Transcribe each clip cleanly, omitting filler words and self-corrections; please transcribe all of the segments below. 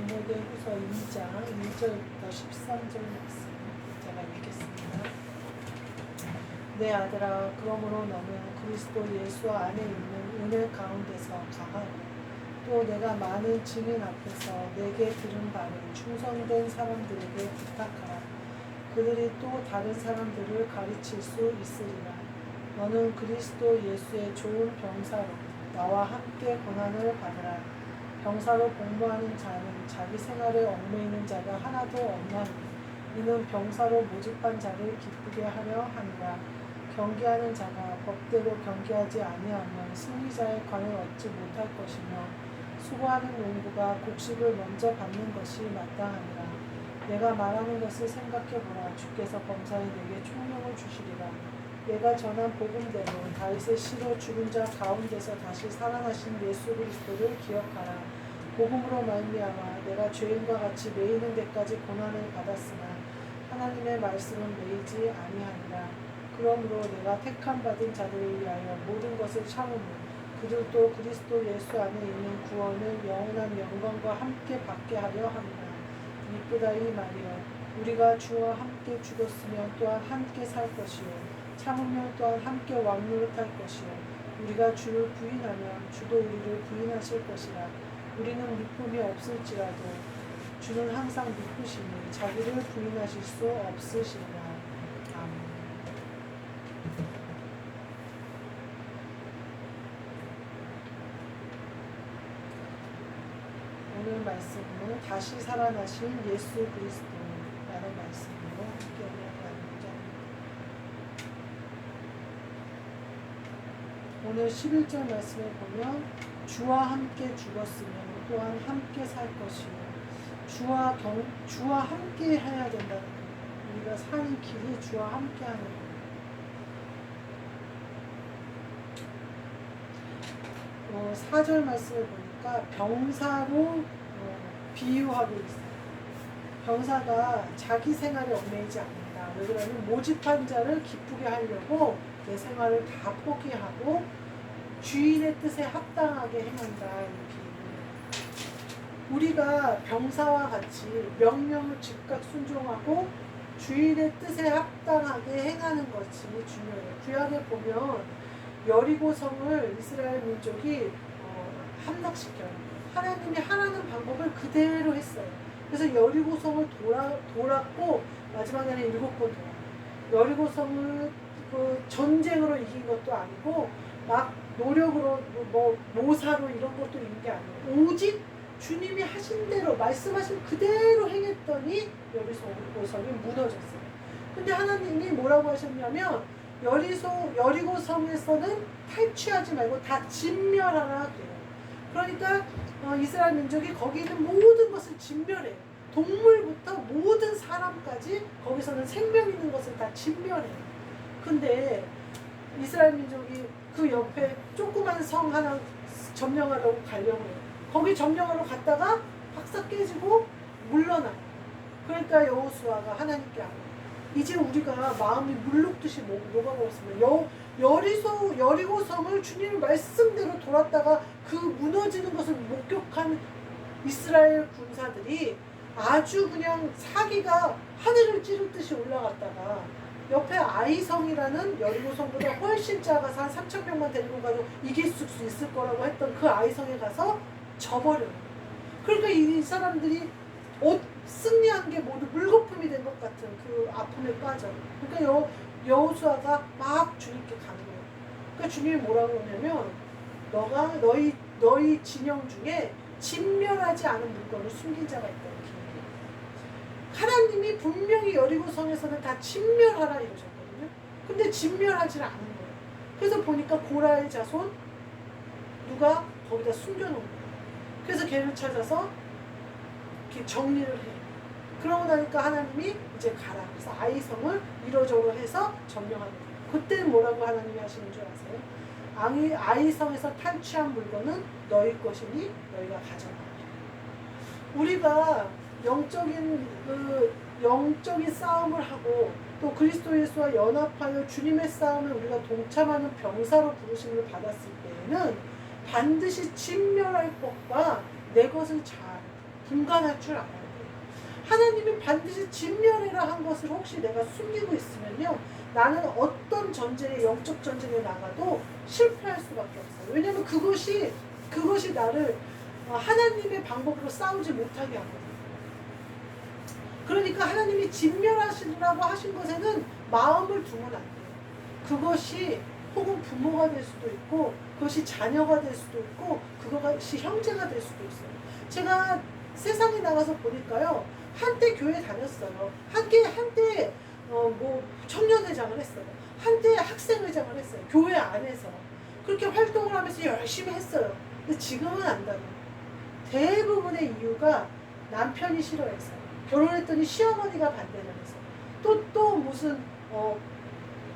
디모데후서 2장 1절부터 13절 말씀 제가 읽겠습니다. 내 아들아, 그러므로 너는 그리스도 예수 안에 있는 은혜 가운데서 강하고 또 내가 많은 증인 앞에서 내게 들은 바를 충성된 사람들에게 부탁하라. 그들이 또 다른 사람들을 가르칠 수 있으리라. 너는 그리스도 예수의 좋은 병사로 나와 함께 고난을 받으라. 병사로 복무하는 자는 자기 생활에 얽매이는 자가 하나도 없나니 이는 병사로 모집한 자를 기쁘게 하려 함이라. 경계하는 자가 법대로 경계하지 아니하면 승리자의 관을 얻지 못할 것이며 수고하는 농부가 곡식을 먼저 받는 것이 마땅하니라. 내가 말하는 것을 생각해보라. 주께서 범사에 내게 총명을 주시리라. 내가 전한 복음대로 다윗의 씨로 죽은 자 가운데서 다시 살아나신 예수 그리스도를 기억하라. 복음으로 말미암아 내가 죄인과 같이 매이는 데까지 고난을 받았으나 하나님의 말씀은 매이지 아니하니라. 그러므로 내가 택함 받은 자들을 위하여 모든 것을 참으며 그들도 그리스도 예수 안에 있는 구원을 영원한 영광과 함께 받게 하려 합니다. 이쁘다 이 말이여. 우리가 주와 함께 죽었으면 또한 함께 살 것이요 참으면 또한 함께 왕노릇할 것이요 우리가 주를 부인하면 주도 우리를 부인하실 것이라. 우리는 미움이 없을지라도 주는 항상 미쁘시니 자기를 부인하실 수 없으시리라. 아멘. 오늘 말씀은 다시 살아나신 예수 그리스도라는 말씀으로 함께 나누자. 오늘 11절 말씀에 보면 주와 함께 죽었으면 또한 함께 살 것이요 주와 함께 해야 된다는 거예요. 우리가 사는 길이 주와 함께 하는 거예요. 4절 말씀을 보니까 병사로 비유하고 있어요. 병사가 자기 생활에 얽매이지 않는다. 왜 그러냐면 모집한 자를 기쁘게 하려고 내 생활을 다 포기하고 주인의 뜻에 합당하게 행한다. 이렇게 우리가 병사와 같이 명령을 즉각 순종하고 주인의 뜻에 합당하게 행하는 것이 중요해요. 구약에 보면 여리고성을 이스라엘 민족이 함락시켜요. 하나님이 하라는 방법을 그대로 했어요. 그래서 여리고성을 돌았고 마지막에는 7번 돌아요. 여리고성을 전쟁으로 이긴 것도 아니고 막 노력으로 모사로 이런 것도 이긴 게 아니에요. 오직 주님이 하신 대로 말씀하신 그대로 행했더니 여리고성이 무너졌어요. 근데 하나님이 뭐라고 하셨냐면 여리고성에서는 탈취하지 말고 다 진멸하라 그래요. 그러니까 이스라엘 민족이 거기 있는 모든 것을 진멸해요. 동물부터 모든 사람까지 거기서는 생명 있는 것을 다 진멸해요. 근데 이스라엘 민족이 그 옆에 조그만 성 하나 점령하려고 가려고 해요. 거기 점령하러 갔다가 박사 깨지고 물러나요. 그러니까 여호수아가 하나님께 알아요. 이제 우리가 마음이 물룩듯이 녹아버렸습니다. 여리고성을 주님의 말씀대로 돌았다가 그 무너지는 것을 목격한 이스라엘 군사들이 아주 그냥 사기가 하늘을 찌르듯이 올라갔다가 옆에 아이성이라는 여리고성보다 훨씬 작아서 한 3,000명만 데리고 가도 이길 수 있을 거라고 했던 그 아이성에 가서 져버려요. 그러니까 이 사람들이 승리한 게 모두 물거품이 된 것 같은 그 아픔에 빠져요. 그러니까 여호수아가 막 주님께 가는 거예요. 그러니까 주님이 뭐라고 하냐면 너희 진영 중에 진멸하지 않은 물건을 숨긴 자가 있다. 이렇게 하나님이 분명히 여리고성에서는 다 진멸하라 이러셨거든요. 근데 진멸하지 않은 거예요. 그래서 보니까 고라의 자손 누가 거기다 숨겨놓은 거예요. 그래서 걔를 찾아서 이렇게 정리를 해요. 그러고 나니까 하나님이 이제 가라. 그래서 아이성을 이러저러 해서 점령하는 거예요. 그때는 뭐라고 하나님이 하시는 줄 아세요? 아이성에서 탈취한 물건은 너희 것이니 너희가 가져라. 우리가 영적인 싸움을 하고 또 그리스도 예수와 연합하여 주님의 싸움에 우리가 동참하는 병사로 부르심을 받았을 때에는 반드시 진멸할 것과 내 것을 잘 분간할 줄 알아야 돼요. 하나님이 반드시 진멸해라 한 것을 혹시 내가 숨기고 있으면요, 나는 어떤 전쟁에, 영적 전쟁에 나가도 실패할 수밖에 없어요. 왜냐면 그것이 나를 하나님의 방법으로 싸우지 못하게 하거든요. 그러니까 하나님이 진멸하시라고 하신 것에는 마음을 두면 안 돼요. 그것이 혹은 부모가 될 수도 있고, 그것이 자녀가 될 수도 있고, 그것이 형제가 될 수도 있어요. 제가 세상에 나가서 보니까요, 한때 교회 다녔어요. 한때 청년회장을 했어요. 한때 학생회장을 했어요. 교회 안에서. 그렇게 활동을 하면서 열심히 했어요. 근데 지금은 안 다녀요. 대부분의 이유가 남편이 싫어해서. 결혼했더니 시어머니가 반대를 해서. 또 무슨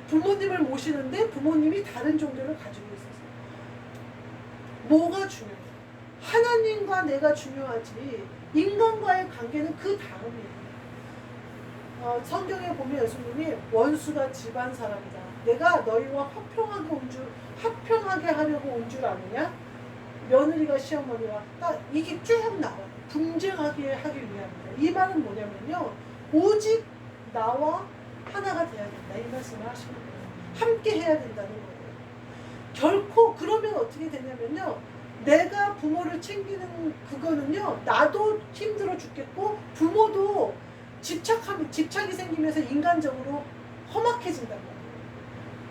부모님을 모시는데 부모님이 다른 종교를 가지고 있어서. 뭐가 중요해요? 하나님과 내가 중요하지, 인간과의 관계는 그 다음이에요. 성경에 보면 예수님이 원수가 집안 사람이다. 내가 너희와 화평하게 하려고 온 줄 아느냐? 며느리가 시어머니와 딱 이게 쭉 나와요. 분쟁하게 하기 위함이다. 이 말은 뭐냐면요, 오직 나와 하나가 돼야 된다, 이 말씀을 하시는 거예요. 함께 해야 된다는 거예요. 결코 그러면 어떻게 되냐면요, 내가 부모를 챙기는 그거는요, 나도 힘들어 죽겠고 부모도 집착이 생기면서 인간적으로 험악해진단 말이에요.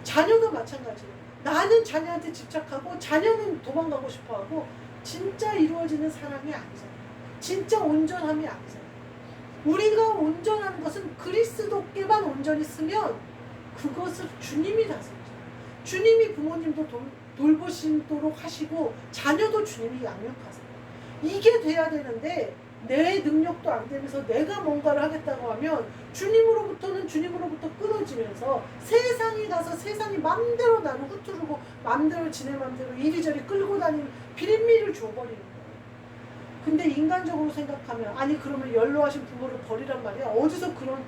자녀도 마찬가지예요. 나는 자녀한테 집착하고 자녀는 도망가고 싶어하고, 진짜 이루어지는 사랑이 아니잖아요. 진짜 온전함이 아니잖아요. 우리가 온전한 것은 그리스도께만 온전히 쓰면 그것을 주님이 다스리죠. 주님이 부모님도 돌보시도록 하시고 자녀도 주님이 양육하세요. 이게 돼야 되는데 내 능력도 안 되면서 내가 뭔가를 하겠다고 하면 주님으로부터 끊어지면서 세상이 가서 세상이 맘대로 나를 휘두르고 맘대로 지네 맘대로 이리저리 끌고 다니는 비린미를 줘버리는 거예요. 근데 인간적으로 생각하면, 아니 그러면 연로하신 부모를 버리란 말이야? 어디서 그런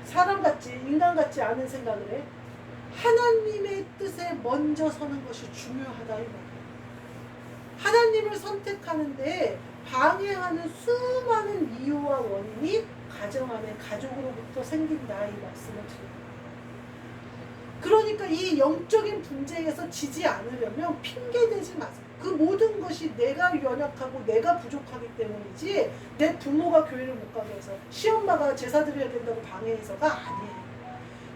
사람같이 인간같지 않은 생각을 해? 하나님의 뜻에 먼저 서는 것이 중요하다 이 말이에요. 하나님을 선택하는데 방해하는 수많은 이유와 원인이 가정 안에, 가족으로부터 생긴다 이 말씀을 드립니다. 그러니까 이 영적인 분쟁에서 지지 않으려면 핑계대지 마세요. 그 모든 것이 내가 연약하고 내가 부족하기 때문이지, 내 부모가 교회를 못 가게 해서, 시엄마가 제사 드려야 된다고 방해해서가 아니에요.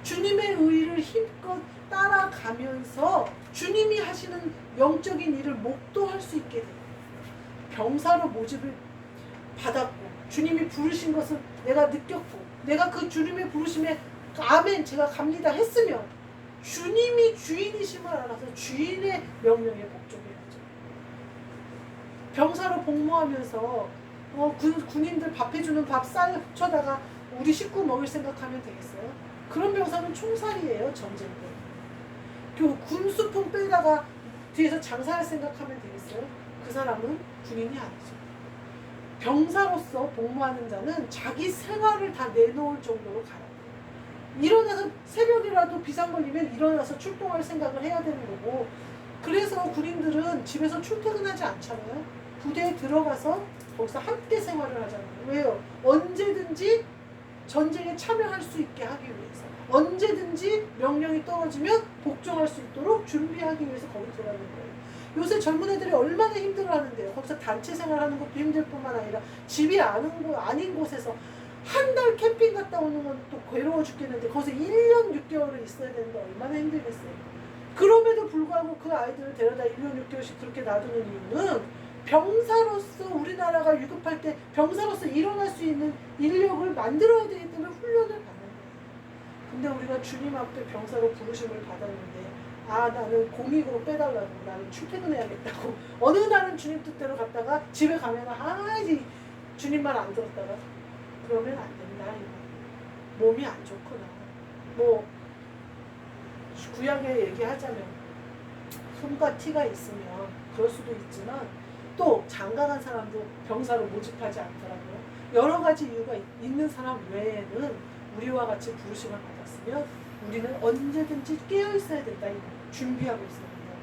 주님의 의를 힘껏 따라가면서 주님이 하시는 영적인 일을 목도할 수 있게 돼요. 병사로 모집을 받았고 주님이 부르신 것을 내가 느꼈고, 내가 그 주님의 부르심에 아멘 제가 갑니다 했으면 주님이 주인이심을 알아서 주인의 명령에 복종해야죠. 병사로 복무하면서 군인들 밥 해주는 밥 쌀 훔쳐다가 우리 식구 먹을 생각하면 되겠어요? 그런 병사는 총살이에요. 전쟁 때. 그 군수품 빼다가 뒤에서 장사할 생각하면 되겠어요? 그 사람은 군인이 아니죠. 병사로서 복무하는 자는 자기 생활을 다 내놓을 정도로 가야 돼요. 일어나서 새벽이라도 비상 걸리면 일어나서 출동할 생각을 해야 되는 거고, 그래서 군인들은 집에서 출퇴근하지 않잖아요. 부대에 들어가서 거기서 함께 생활을 하잖아요. 왜요? 언제든지 전쟁에 참여할 수 있게 하기 위해서, 언제든지 명령이 떨어지면 복종할 수 있도록 준비하기 위해서 거기 들어가는 거예요. 요새 젊은 애들이 얼마나 힘들어하는데요. 거기서 단체 생활하는 것도 힘들 뿐만 아니라 집이 아닌 곳에서 한 달 캠핑 갔다 오는 건 또 괴로워 죽겠는데 거기서 1년 6개월을 있어야 되는데 얼마나 힘들겠어요. 그럼에도 불구하고 그 아이들을 데려다 1년 6개월씩 그렇게 놔두는 이유는 병사로서, 우리나라가 위급할 때 병사로서 일어날 수 있는 인력을 만들어야 되기 때문에 훈련을 받는 거예요. 근데 우리가 주님 앞에 병사로 부르심을 받았는데, 나는 공익으로 빼달라고, 나는 출퇴근해야겠다고 어느 날은 주님 뜻대로 갔다가 집에 가면 이제 주님 말 안 들었다가 그러면 안 된다. 몸이 안 좋거나 구약에 얘기하자면 흠과 티가 있으면 그럴 수도 있지만, 또 장가간 사람도 병사로 모집하지 않더라고요. 여러 가지 이유가 있는 사람 외에는 우리와 같이 부르심을 받았으면 우리는 언제든지 깨어 있어야 된다. 준비하고 있어야 된다.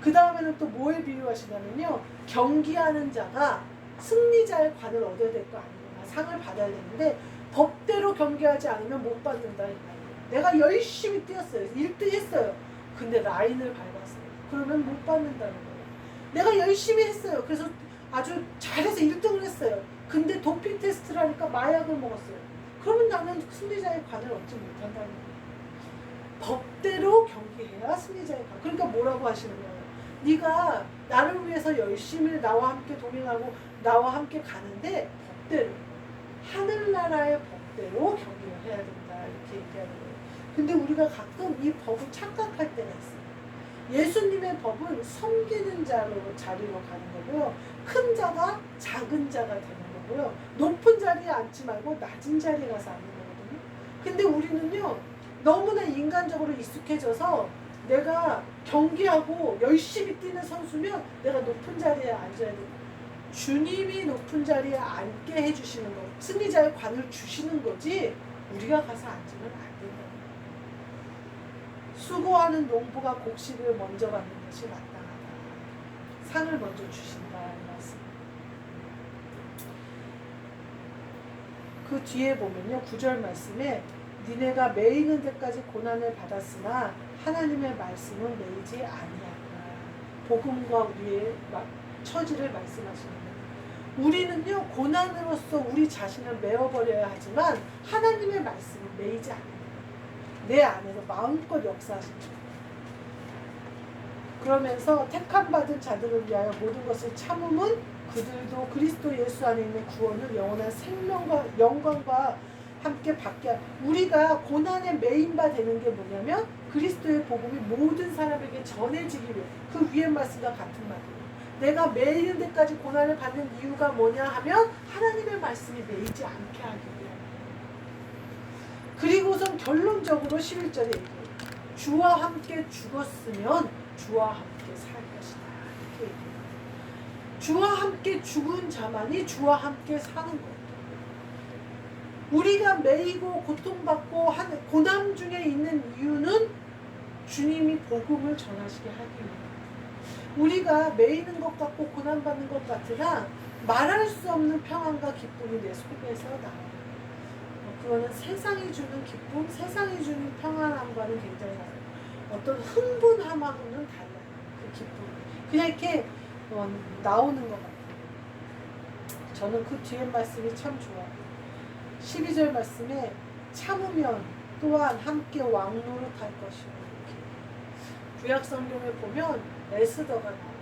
그 다음에는 또 뭐에 비유하시냐면요, 경기하는 자가 승리자의 관을 얻어야 될 거 아니냐. 상을 받아야 되는데 법대로 경기하지 않으면 못 받는다. 내가 열심히 뛰었어요. 1등 했어요. 근데 라인을 밟았어요. 그러면 못 받는다는 거예요. 내가 열심히 했어요. 그래서 아주 잘해서 1등을 했어요. 근데 도핑 테스트를 하니까 마약을 먹었어요. 그러면 나는 승리자의 관을 얻지 못한다는 거예요. 법대로 경기해야 승리자의 관. 그러니까 뭐라고 하시는 거예요? 네가 나를 위해서 열심히 나와 함께 동행하고 나와 함께 가는데 법대로 하늘나라의 법대로 경기를 해야 된다. 이렇게 얘기하는 거예요. 근데 우리가 가끔 이 법을 착각할 때가 있어요. 예수님의 법은 섬기는 자리로 가는 거고요. 큰 자가 작은 자가 되는 거고요. 높은 자리에 앉지 말고 낮은 자리에 가서 앉는 거거든요. 근데 우리는요. 너무나 인간적으로 익숙해져서 내가 경기하고 열심히 뛰는 선수면 내가 높은 자리에 앉아야 돼요. 주님이 높은 자리에 앉게 해주시는 거, 승리자의 관을 주시는 거지 우리가 가서 앉으면 안 된다. 수고하는 농부가 곡식을 먼저 받는 것이 마땅하다. 상을 먼저 주신다. 이 말씀. 그 뒤에 보면요. 9절 말씀에 니네가 매이는 데까지 고난을 받았으나 하나님의 말씀은 매이지 아니하라. 복음과 우리의 처지를 말씀하시는 거예요. 우리는요. 고난으로서 우리 자신을 메어버려야 하지만 하나님의 말씀은 매이지 않아요. 내 안에서 마음껏 역사하시는 거예요. 그러면서 택함받은 자들을 위하여 모든 것을 참음은 그들도 그리스도 예수 안에 있는 구원을 영원한 생명과 영광과 함께 받게. 우리가 고난의 메인바 되는 게 뭐냐면 그리스도의 복음이 모든 사람에게 전해지기 위해. 그 위에 말씀과 같은 말이에요. 내가 매이는 데까지 고난을 받는 이유가 뭐냐 하면 하나님의 말씀이 매이지 않게 하기 위해. 그리고선 결론적으로 11절에 얘기해요. 주와 함께 죽었으면 주와 함께 살 것이다. 이렇게 얘기해요. 주와 함께 죽은 자만이 주와 함께 사는 거예요. 우리가 매이고 고통받고 하는 고난 중에 있는 이유는 주님이 복음을 전하시게 하기 위해요. 우리가 매이는 것 같고 고난받는 것 같으나 말할 수 없는 평안과 기쁨이 내 속에서 나와요. 그거는 세상이 주는 기쁨, 세상이 주는 평안함과는 굉장히 달라요. 어떤 흥분함하고는 달라요. 그 기쁨. 그냥 이렇게 나오는 것 같아요. 저는 그 뒤에 말씀이 참 좋아요. 12절 말씀에 참으면 또한 함께 왕노릇할 것이요. 구약 성경에 보면 에스더가 나와요.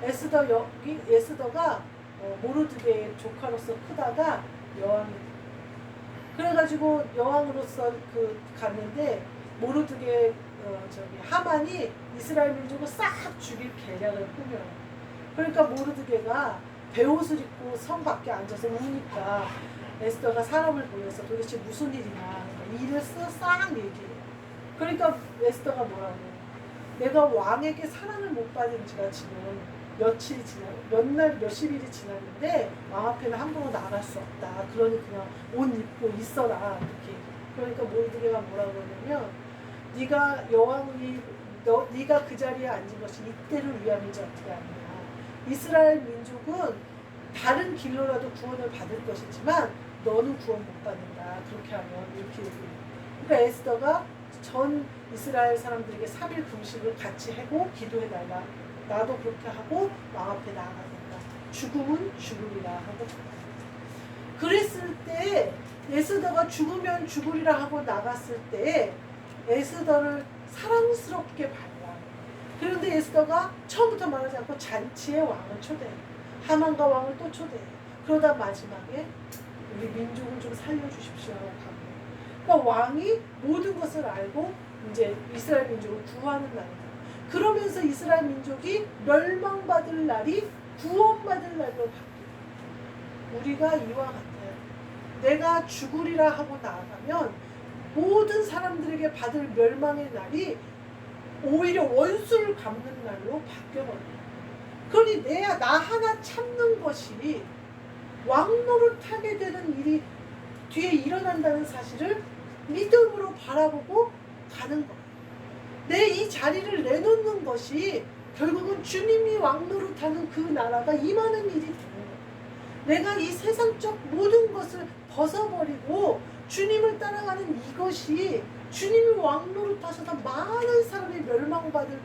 에스더가 모르드게의 조카로서 크다가 여왕이 돼요. 그래가지고 여왕으로서 갔는데 모르드게 하만이 이스라엘 민족을 싹 죽일 계략을 꾸며요. 그러니까 모르드게가 베옷을 입고 성 밖에 앉아서 우니까 에스더가 사람을 보내서 도대체 무슨 일이냐 일을 싹 얘기해요. 그러니까 에스더가 뭐라고 해요? 내가 왕에게 사랑을 못 받은 지가 지금 몇십일이 지났는데 왕 앞에는 함부로 나갈 수 없다. 그러니 그냥 옷 입고 있어라. 이렇게. 그러니까 모르드게가 뭐라고 하냐면 네가 네가 그 자리에 앉은 것이 이때를 위함이지 어떻게 아니냐. 이스라엘 민족은 다른 길로라도 구원을 받을 것이지만 너는 구원 못 받는다. 그렇게 하면 이렇게 얘기해요. 그러니까 에스더가 전 이스라엘 사람들에게 3일 금식을 같이 하고 기도해달라. 나도 그렇게 하고 왕 앞에 나아가야 된다. 죽음은 죽으리라 하고. 그랬을 때 에스더가 죽으면 죽으리라 하고 나갔을 때 에스더를 사랑스럽게 받아. 그런데 에스더가 처음부터 말하지 않고 잔치에 왕을 초대해. 하만과 왕을 또 초대해. 그러다 마지막에 우리 민족을 좀 살려주십시오 하고 간 거예요. 그러니까 왕이 모든 것을 알고 이제 이스라엘 민족을 구하는 날이다. 그러면서 이스라엘 민족이 멸망받을 날이 구원받을 날로 바뀌어요. 우리가 이와 같아요. 내가 죽으리라 하고 나아가면 모든 사람들에게 받을 멸망의 날이 오히려 원수를 갚는 날로 바뀌어버려요. 그러니 나 하나 참는 것이 왕노릇하게 되는 일이 뒤에 일어난다는 사실을 믿음으로 바라보고 가는 거예요. 내 이 자리를 내놓는 것이 결국은 주님이 왕노릇하는 그 나라가 임하는 일이 되는 거예요. 내가 이 세상적 모든 것을 벗어버리고 주님을 따라가는 이것이 주님이 왕노릇하셔서 많은 사람이 멸망받을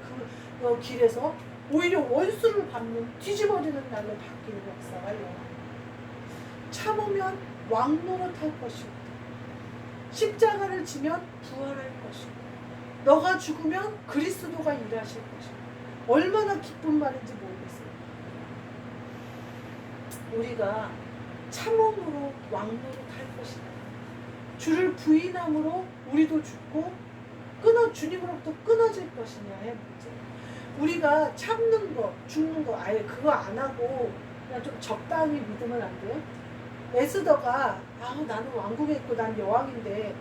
그 길에서 오히려 원수를 밟는 뒤집어지는 날로 바뀌는 역사가 일어나. 참으면 왕노릇할 것이고 십자가를 지면 부활할 것이고 너가 죽으면 그리스도가 일하실 것이고 얼마나 기쁜 말인지 모르겠어요. 우리가 참음으로 왕노릇할 것이다. 주를 부인함으로 우리도 죽고 주님으로부터 끊어질 것이냐의 문제. 우리가 참는 거, 죽는 거 아예 그거 안 하고 그냥 좀 적당히 믿으면 안 돼요? 에스더가 나는 왕국에 있고 난 여왕인데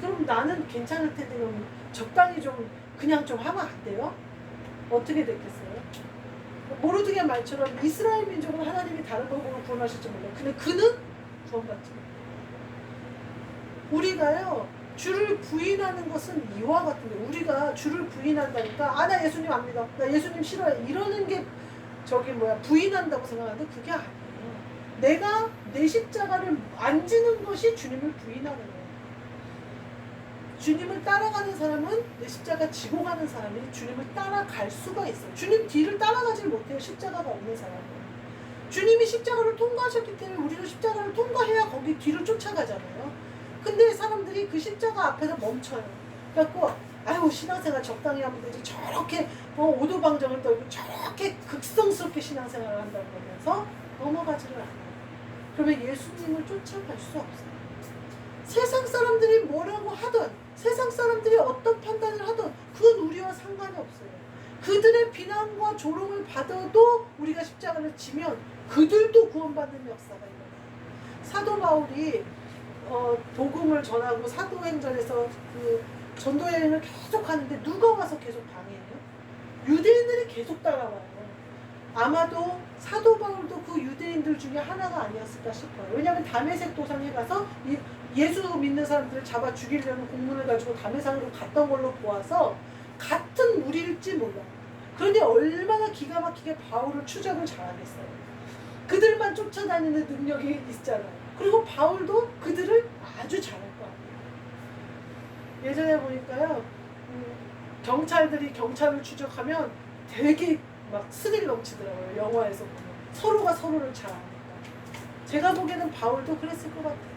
그럼 나는 괜찮을 텐데 그럼 적당히 좀 그냥 좀 하면 안 돼요? 어떻게 됐겠어요? 모르드게 말처럼 이스라엘 민족은 하나님이 다른 방법으로 구원하실지 몰라요. 근데 그는 구원받지 못해요. 우리가요 주를 부인하는 것은 이와 같은데 우리가 주를 부인한다니까 나 예수님 안 믿어, 나 예수님 싫어해 이러는 게 부인한다고 생각하는데 그게 아니에요. 내가 내 십자가를 안 지는 것이 주님을 부인하는 거예요. 주님을 따라가는 사람은 내 십자가 지고 가는 사람이 주님을 따라갈 수가 있어요. 주님 뒤를 따라가질 못해요. 십자가가 없는 사람은. 주님이 십자가를 통과하셨기 때문에 우리도 십자가를 통과해야 거기 뒤를 쫓아가잖아요. 근데 사람들이 그 십자가 앞에서 멈춰요. 그래갖고 신앙생활 적당히 하면 되지 저렇게 오도방정을 떨고 저렇게 극성스럽게 신앙생활을 한다고 하면서 넘어가지를 않아요. 그러면 예수님을 쫓아갈 수 없어요. 세상 사람들이 뭐라고 하든 세상 사람들이 어떤 판단을 하든 그건 우리와 상관이 없어요. 그들의 비난과 조롱을 받아도 우리가 십자가를 지면 그들도 구원받는 역사가 일어나요. 사도 바울이 복음을 전하고 사도행전에서 그 전도 여행을 계속 하는데 누가 와서 계속 방해해요? 유대인들이 계속 따라와요. 아마도 사도 바울도 그 유대인들 중에 하나가 아니었을까 싶어요. 왜냐하면 다메섹 도상에 가서 예수 믿는 사람들을 잡아 죽이려는 공문을 가지고 다메섹으로 갔던 걸로 보아서 같은 무리일지 몰라요. 그런데 얼마나 기가 막히게 바울을 추적을 잘하겠어요. 그들만 쫓아다니는 능력이 있잖아요. 그리고 바울도 그들을 아주 잘할 거 아니에요. 예전에 보니까요 경찰들이 경찰을 추적하면 되게 막 스릴 넘치더라고요. 영화에서 보면 서로가 서로를 잘 아니까. 제가 보기에는 바울도 그랬을 것 같아요.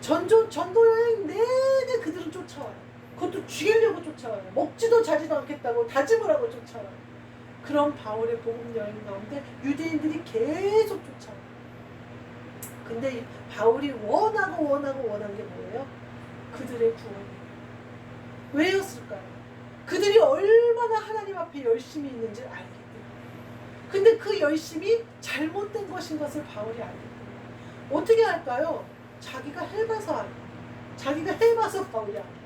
전도 여행 내내 그들은 쫓아와요. 그것도 죽이려고 쫓아와요. 먹지도 자지도 않겠다고 다짐을 하고 쫓아와요. 그런 바울의 복음 여행 가운데 유대인들이 계속 쫓아와요. 근데 바울이 원한 게 뭐예요? 그들의 구원이에요. 왜였을까요? 그들이 얼마나 하나님 앞에 열심히 있는지 알기 때문에. 근데 그 열심이 잘못된 것인 것을 바울이 알기 때문에. 어떻게 할까요? 자기가 해봐서 알아요. 자기가 해봐서 바울이 알아요.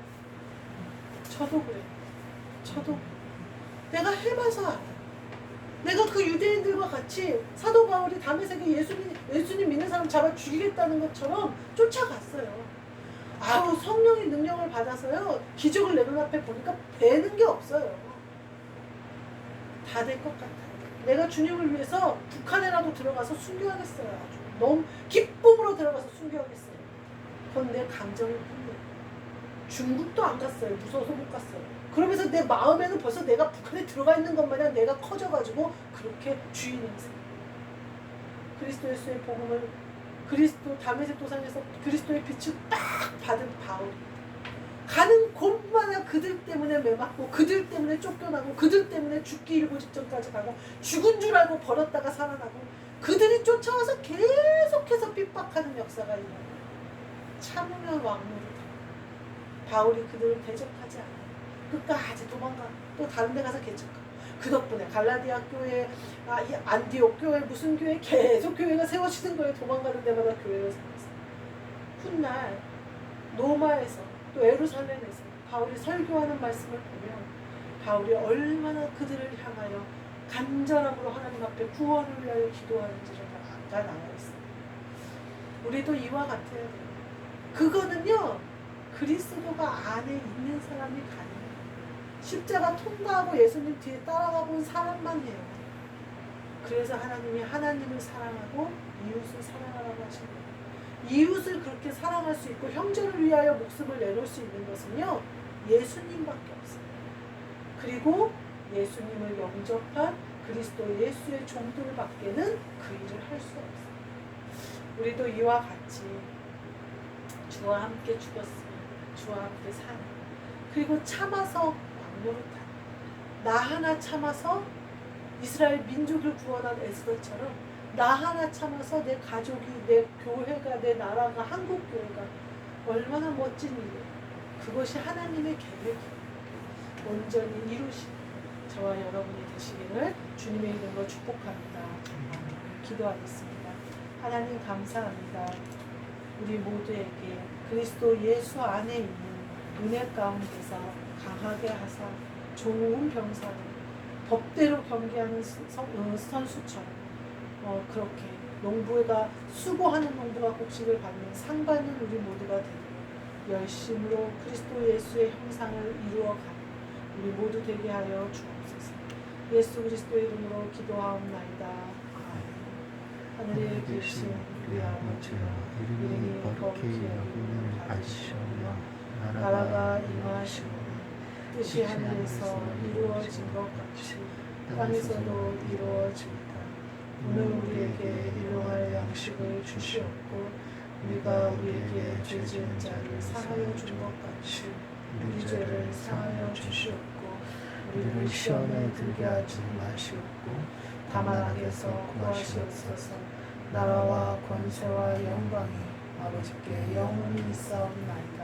저도 그래요. 저도 내가 해봐서 알아요. 내가 그 유대인들과 같이 사도 바울이 다메섹에 예수님 믿는 사람 잡아 죽이겠다는 것처럼 쫓아갔어요. 성령의 능력을 받아서요 기적을 내 눈앞에 보니까 되는 게 없어요. 다 될 것 같아요. 내가 주님을 위해서 북한에라도 들어가서 순교하겠어요. 아주 너무 기쁨으로 들어가서 순교하겠어요. 그건 내 감정일 뿐이에요. 중국도 안 갔어요. 무서워서 못 갔어요. 그러면서 내 마음에는 벌써 내가 북한에 들어가 있는 것 마냥 내가 커져가지고 그렇게 주의 냄새. 그리스도 예수의 복음을 다메섹 도상에서 그리스도의 빛을 딱 받은 바울이 가는 곳마다 그들 때문에 매맞고 그들 때문에 쫓겨나고 그들 때문에 죽기 일보 직전까지 가고 죽은 줄 알고 버렸다가 살아나고 그들이 쫓아와서 계속해서 핍박하는 역사가 일어나요. 참으면 왕노릇하고 바울이 그들을 대적하지 않아요. 끝까지 도망가 또 다른 데 가서 개척하고 그 덕분에 갈라디아 교회, 안디옥 교회, 무슨 교회 계속 교회가 세워지는 거예요. 도망가는 데마다 교회가 세워졌어요. 훗날 로마에서 또 예루살렘에서 바울이 설교하는 말씀을 보면 바울이 얼마나 그들을 향하여 간절함으로 하나님 앞에 구원을 위하여 기도하는지를 다 나와 있어요. 우리도 이와 같아야 돼요. 그거는요 그리스도가 안에 있는 사람이 가능해요. 십자가 통과하고 예수님 뒤에 따라가 본 사람만 해요. 그래서 하나님이 하나님을 사랑하고 이웃을 사랑하라고 하신 거예요. 이웃을 그렇게 사랑할 수 있고 형제를 위하여 목숨을 내놓을 수 있는 것은요, 예수님밖에 없어요. 그리고 예수님을 영접한 그리스도 예수의 종들밖에는 그 일을 할 수 없어요. 우리도 이와 같이 주와 함께 죽었으면 주와 함께 사는, 그리고 참아서 광로를 타는, 나 하나 참아서 이스라엘 민족을 구원한 에스더처럼 나 하나 참아서 내 가족이, 내 교회가, 내 나라가, 한국 교회가 얼마나 멋진 일이에요. 그것이 하나님의 계획이에요. 온전히 이루시는 저와 여러분이 되시기를 주님의 이름으로 축복합니다. 기도하겠습니다. 하나님 감사합니다. 우리 모두에게 그리스도 예수 안에 있는 은혜 가운데서 강하게 하사 좋은 병사로 법대로 경기하는 선수처럼 그렇게 농부가 수고하는 농부가 곡식을 받는 상 받는 우리 모두가 되고 열심으로 그리스도 예수의 형상을 이루어가는 우리 모두 되게 하여 주옵소서. 예수 그리스도의 이름으로 기도하옵나이다. 하늘에 계신 우리 아버지여, 이름이 거룩히 여김을 받으시오며 나라가 임하시오며 뜻이 하늘에서 이루어진 것 같이 땅에서도 이루어지이다. 오늘 우리에게 일용할 양식을 주시옵고 우리가 우리에게 죄 지은 자를 사하여 준 것 같이 우리 죄를 사하여 주시옵고 우리를 시험에 들게 하지 마시옵고 다만 악에서 구하시옵소서. 나라와 권세와 영광이 아버지께 영원히 있사옵나이다.